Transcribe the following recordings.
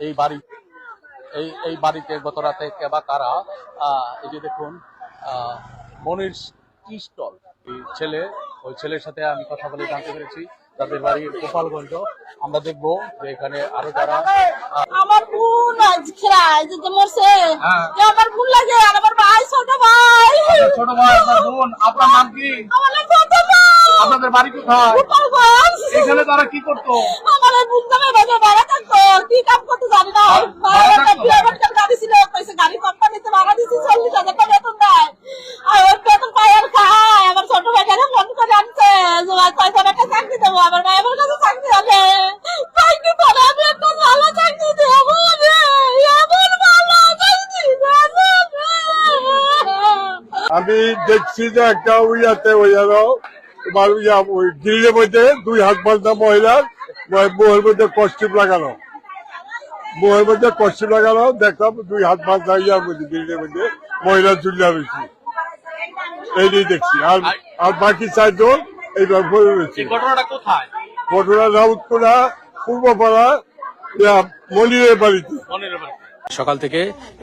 এই বাড়ি এই বাড়িতে গত রাতে কেবা কারা এই যে দেখুন মনির টি স্টল ছেলে, ওই ছেলের সাথে আমি কথা বলে জানতে পেরেছি তাদের বাড়ি গোপালগঞ্জ। আমরা দেখবো যে এখানে আরো যারা আমার বোন মরছে, আমার বোন লাগে, আর আমার ভাই ছোট ভাই। ছোট ভাই আপনার বোন, আপনার নাম কি? আপনাদের বাড়ি কোথায়? এখানে তারা কি করতো? আমার বোন জামাই বাজে ভাড়া থাকতো, কি কাম করতে জানি না। গাড়ি ছিল, গাড়ি কোম্পানিতে ভাড়া দিচ্ছি 40,000 টাকা বেতন দেয়, আর ওই বেতন পায় আর খায়। আমার ছোট ভাইটাকে ফোন করে আনছে যে কয়জন একটা চাকরি দেবো, আমার ভাই আমার কাছে চাকরি হবে, চাকরি করে আমি একটা ভালো চাকরি দেবো, এমন ভালো চাকরি দেবো। আমি দেখছি যে একটা ইয়াতে তোমার ওই গ্রিলের মধ্যে 2 হাত বাঁধা মহিলার বউয়ের মধ্যে কষ্টিপ লাগানো, দেখলাম 2 হাত বাঁধা ইয়ার মধ্যে গ্রিলের মধ্যে মহিলা ঝুলিয়া রয়েছে, এইটাই দেখছি। আর বাকি 4 জন এইবার পড়ে রয়েছে। ঘটনাটা কোথায়? ঘটনা রাউতপাড়া পূর্বপাড়া মনিরের বাড়িতে। সকাল থেকে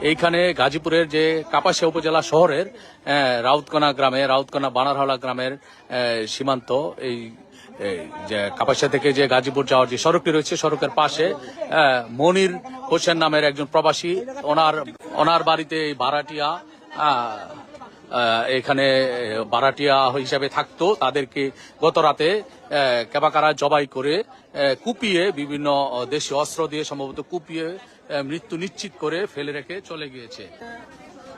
এইখানে গাজীপুরের যে কাপাসিয়া উপজেলা শহরের রাউতকোনা বানারহাওলা গ্রামের সীমান্ত, এই যে কাপাসিয়া থেকে যে গাজীপুর যাওয়ার যে সড়কটি রয়েছে, সড়কের পাশে মনির হোসেন নামের একজন প্রবাসী, ওনার বাড়িতে ভাড়াটিয়া এখানে ভাড়াটিয়া হিসাবে থাকতো। তাদেরকে গত রাতে কেবাকারা জবাই করে কুপিয়ে বিভিন্ন দেশীয় অস্ত্র দিয়ে সম্ভবত কুপিয়ে মৃত্যু নিশ্চিত করে ফেলে রেখে চলে গিয়েছে।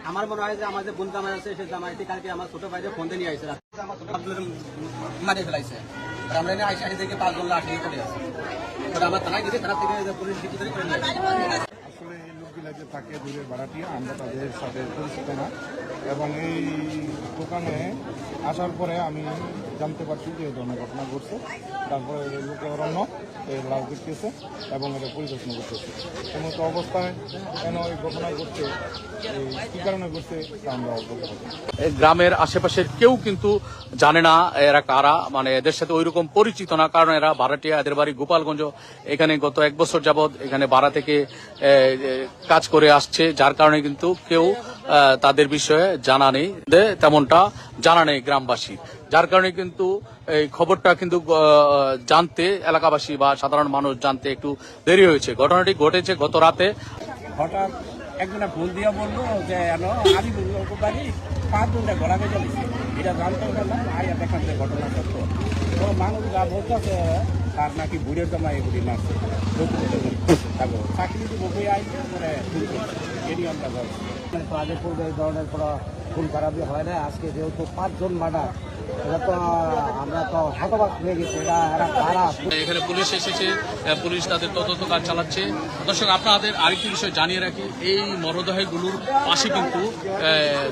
আমার মনে হয় যে আমাদের বোন জামাই আছে, সেই জামাইটি কালকে আমার ছোট ভাইকে ফোন দিয়ে নিয়ে আসছে, আমার ছোট মারিয়ে ফেলাইছে। আমরা এনে আইসি থেকে 5 জন লাশ নিয়ে চলে আসছে। আমরা থানায় গেছি, থানা থেকে পুলিশ কিছু করে নিয়ে আসছে। আসলে এই লোকগুলা যে থাকে দূরের ভাড়াটিয়া, আমরা তাদের সাথে পরিচিত না, এবং এই দোকানে আসার পরে আমি জানতে পারছি যে এই ধরনের ঘটনা ঘটছে। তারপরে লোকে অরণ্য লাশ দেখতেছে এবং এটা পরিদর্শন করতেছে। সমস্ত অবস্থায় কেন এই ঘটনা ঘটছে, কি কারণে ঘটছে তা আমরা বলতে পারি। গ্রামের আশেপাশের কেউ কিন্তু জানে না এরা কারা, মানে এদের সাথে ওইরকম পরিচিত না, কারণ এরা ভাড়াটিয়া, এদের বাড়ি গোপালগঞ্জ। এখানে গত 1 বছর যাবৎ এখানে ভাড়া থেকে কাজ করে আসছে, যার কারণে কিন্তু কেউ তাদের বিষয়ে জানা নেই, তেমনটা জানা নেই গ্রামবাসী, যার কারণে কিন্তু এই খবরটা কিন্তু জানতে এলাকাবাসী বা সাধারণ মানুষ জানতে একটু দেরি হয়েছে। ঘটনাটি ঘটেছে গত রাতে। হঠাৎ একজনে ফোন দিয়ে বললো যে আমি বাড়ি 5 জনটা ঘোরাবে চলেছে, এটা জানতে পারলাম। আইয়া দেখান যে ঘটনা সত্য। তো মানুষ যা বলতেছে তার নাকি বুড়ের জমা এগুলি মারছে, চাকরি দিব বই আই করে এরই আমরা বলছি। আগে পূর্বে এই ধরনের কোনো খুন খারাপই হয় না, আজকে যেহেতু 5 জন মার্ডার, এটা তো আমরা তো হতবাক হয়ে গেছি। এরা কারা? এখানে পুলিশ এসেছে, পুলিশ তাদের তদন্ত কাজ চালাচ্ছে। দর্শক, আপনাদের আরেকটি বিষয় জানিয়ে রাখি, এই মরদেহগুলোর পাশে কিন্তু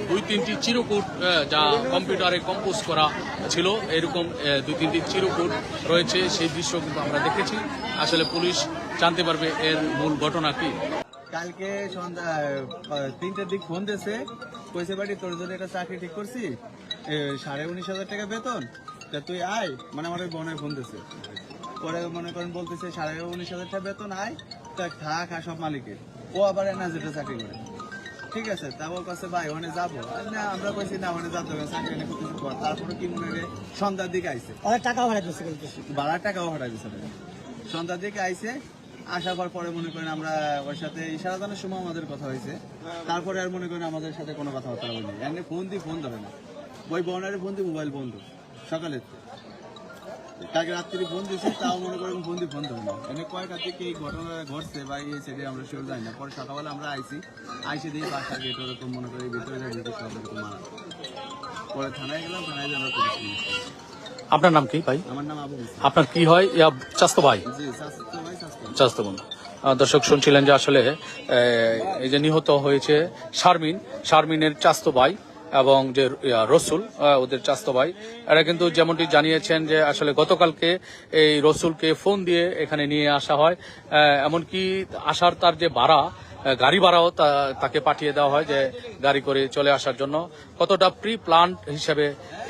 2-3টি চিরকুট যা কম্পিউটারে কম্পোজ করা ছিল, এরকম 2-3টি চিরকুট রয়েছে। সেই দৃশ্য কিন্তু আমরা দেখেছি। আসলে পুলিশ জানতে পারবে এর মূল ঘটনা কি। কালকে সন্ধ্যা 3টার দিক ফোন দিয়েছে, কইছে বাড়ি তোর জন্য একটা চাকরি ঠিক করছি, 19,500 টাকা বেতন, তা তুই আয়। মানে আমার বোনের ফোন দিয়েছে, পরে মনে করেন বলতেছে 19,500 টাকা বেতন, আয় তা থাক সব মালিকের। ও আবার না যেটা চাকরি করে, ঠিক আছে। তা ওর কাছে ভাই ওখানে যাবো না, আমরা কইছি না ওখানে যাতে হবে, চাকরি করতেছি। তারপরে কি মনে হয় সন্ধ্যার দিকে আইসে, টাকাও ভাড়া দিচ্ছে, ভাড়ার টাকাও ভাড়া দিচ্ছে। সন্ধ্যার দিকে আইসে, আসার পরে মনে করেন আমরা ওর সাথে ইশারা জানার সময় আমাদের কথা হয়েছে। তারপরে আর মনে করেন আমাদের সাথে কোনো কথাবার্তা বলিনি। এমনি ফোন ধরে না, ওই বোনারে ফোন দিয়ে মোবাইল বন্ধ। সকালে কালকে রাত্রি ফোন দিয়েছি, তাও মনে করেন ফোন ধরে না। এমনি কয়টা থেকে এই ঘটনা ঘটছে বা এই সেটা আমরা শিওর জানি না। পরে সকালবেলা আমরা আইসি দিয়ে বাসার গেট ওরকম মনে করি ভিতরে মারা। পরে থানায় গেলাম, থানায় আমরা পুলিশ। আপনার নাম কি ভাই? আমার নাম আবু হোসেন। আপনার কি হয়? চাস্তো ভাই? জি, চাস্তো ভাই, চাস্তো বোন। দর্শক, শুনছিলেন যে আসলে এই যে নিহত হয়েছে শারমিনের চাস্তো ভাই এবং যে রসুল, ওদের চাস্তো ভাই। এরা কিন্তু যেমনটি জানিয়েছেন যে আসলে গতকালকে এই রসুলকে ফোন দিয়ে এখানে নিয়ে আসা হয়, এমনকি আসার তার যে ভাড়া গাড়ি ভাড়াও তাকে পাঠিয়ে দেওয়া হয় যে গাড়ি করে চলে আসার জন্য। কতটা প্রি প্ল্যান হিসেবে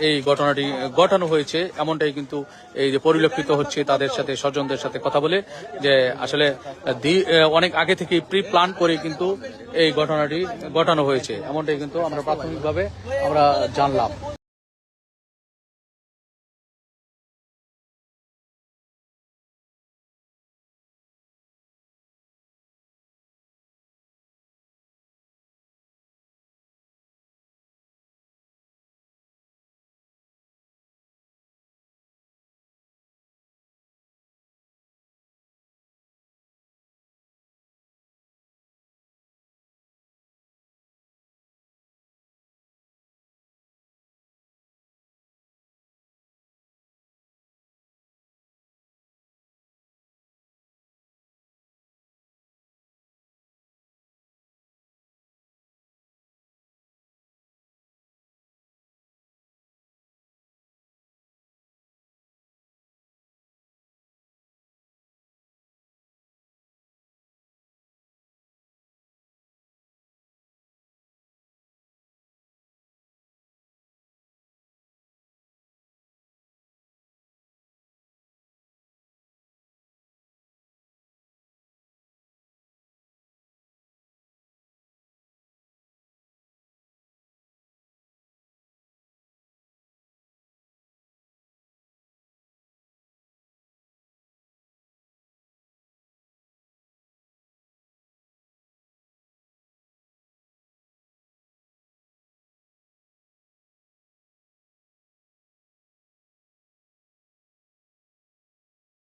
এই ঘটনাটি ঘটানো হয়েছে এমনটাই কিন্তু এই যে পরিলক্ষিত হচ্ছে তাদের সাথে, স্বজনদের সাথে কথা বলে, যে আসলে অনেক আগে থেকে প্রি প্ল্যান করে কিন্তু এই ঘটনাটি ঘটানো হয়েছে এমনটাই কিন্তু আমরা প্রাথমিকভাবে আমরা জানলাম।